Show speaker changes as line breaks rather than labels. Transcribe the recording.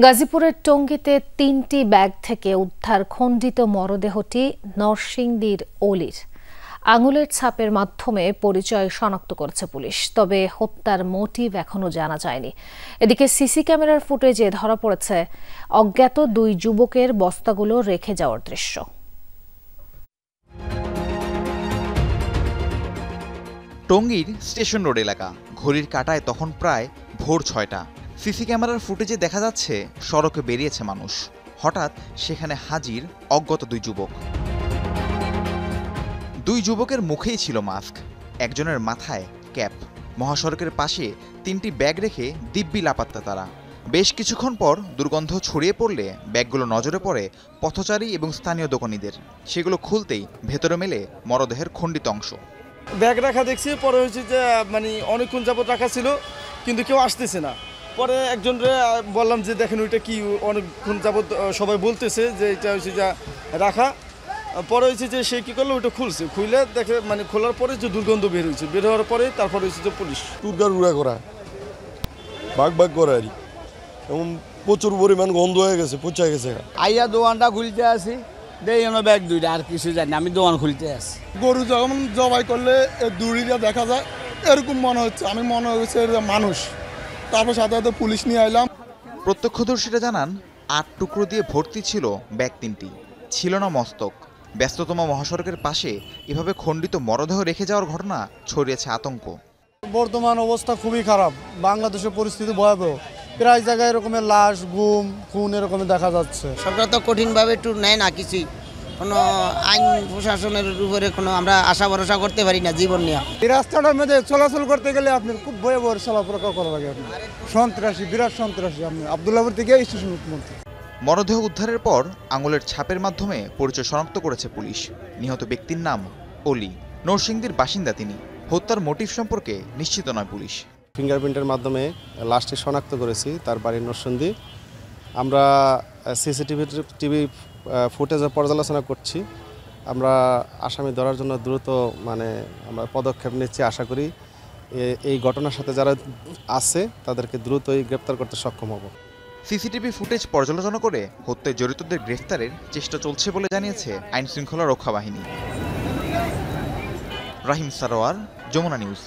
গাজীপুরের টঙ্গীতে ৩টি ব্যাগ থেকে উদ্ধার খণ্ডিত মরদেহটি নরসিংদীর অলির। আঙুলের ছাপের মাধ্যমে পরিচয় শনাক্ত করেছে পুলিশ, তবে হত্যার মোটিভ এখনো জানা যায়নি। এদিকে সিসি ক্যামেরার ফুটেজে ধরা পড়েছে অজ্ঞাত 2 যুবকের বস্তাগুলো রেখে যাওয়ার দৃশ্য।
টঙ্গীর স্টেশন রোড এলাকা, ঘড়ির কাঁটায় তখন প্রায় ভোর 6টা। সিসি ক্যামেরার ফুটেজে দেখা যাচ্ছে সড়কে বেরিয়েছে মানুষ। হঠাৎ সেখানে হাজির অজ্ঞাত 2 যুবক। 2 যুবকের মুখেই ছিল মাস্ক, একজনের মাথায় ক্যাপ। মহাসড়কের পাশে 3টি ব্যাগ রেখে দিব্যি লাপাত্তা তারা। বেশ কিছুক্ষণ পর দুর্গন্ধ ছড়িয়ে পড়লে ব্যাগগুলো নজরে পড়ে পথচারী এবং স্থানীয় দোকানীদের। সেগুলো খুলতেই ভেতরে মেলে মরদেহের খণ্ডিত অংশ।
ব্যাগ রাখা দেখছি, পরে হয়েছে যে অনেকক্ষণ যাবত রাখা ছিল, কিন্তু কেউ আসতেছে না। পরে একজনরে বললাম যে দেখেন ওইটা কি, অনেকক্ষণ যাবত সবাই বলতেছে যে এটা হচ্ছে যা রাখা। পরে হয়েছে যে সে কী করলো, ওইটা খুলছে, খুলে দেখে খোলার পরে যে দুর্গন্ধ বের হয়েছে, বের হওয়ার পরে তারপরে হয়েছে যে পুলিশ
উড়া করা ভাগ করে আর এবং প্রচুর পরিমাণ গন্ধ হয়ে গেছে, পচা গেছে।
আইয়া দোকানটা খুলতে আসি, ব্যাগ 2টা, আর কিছু জানি আমি দোকান খুলতে আসি।
গরু যখন জবাই করলে দড়িটা দেখা যায়, এরকম মনে হচ্ছে, আমি মনে হচ্ছে মানুষ। তারপর সাথে সাথে পুলিশ নিয়ে আইলাম।
প্রত্যক্ষদর্শীরা জানান 8 টুকরো দিয়ে ভর্তি ছিল ব্যাগ 3টি, ছিল না মস্তক। ব্যস্ততম মহাসড়কের পাশে এভাবে খণ্ডিত মরদেহ রেখে যাওয়ার ঘটনা ছড়িয়েছে আতঙ্ক।
বর্তমান অবস্থা খুবই খারাপ, বাংলাদেশের পরিস্থিতি ভয়াবহ। প্রায় জায়গায় এরকমের লাশ, গুম, খুন এরকমের দেখা যাচ্ছে।
সরকার তো কঠিনভাবে একটু নেয় না, কিছুই কোনো আইন প্রশাসনের উপরে কোনো আমরা আশা ভরসা করতে পারি না জীবন নিয়ে।
এই রাস্তাটার মধ্যে চলাচল করতে গেলে আপনার খুব ভয়াবহ চলাফেরা করা লাগে। সন্ত্রাসী, বিরাট সন্ত্রাসী। আপনি আব্দুল্লাহপুর থেকে স্টেশন মুখ্যমন্ত্রী।
মরদেহ উদ্ধারের পর আঙুলের ছাপের মাধ্যমে পরিচয় শনাক্ত করেছে পুলিশ। নিহত ব্যক্তির নাম অলি, নরসিংদীর বাসিন্দা তিনি। হত্যার মোটিভ সম্পর্কে নিশ্চিত নয় পুলিশ।
ফিঙ্গারপ্রিন্টের মাধ্যমে লাশটি শনাক্ত করেছি, তার বাড়ি নরসিংদী। আমরা টিভি ফুটেজের পর্যালোচনা করছি। আমরা আসামি ধরার জন্য দ্রুত আমরা পদক্ষেপ নিচ্ছি। আশা করি এই ঘটনার সাথে যারা আছে তাদেরকে দ্রুতই গ্রেপ্তার করতে সক্ষম হব।
সিসিটিভি ফুটেজ পর্যালোচনা করে হত্যায় জড়িতদের গ্রেফতারের চেষ্টা চলছে বলে জানিয়েছে আইনশৃঙ্খলা রক্ষা বাহিনী। রাহিম সারোয়ার, যমুনা নিউজ।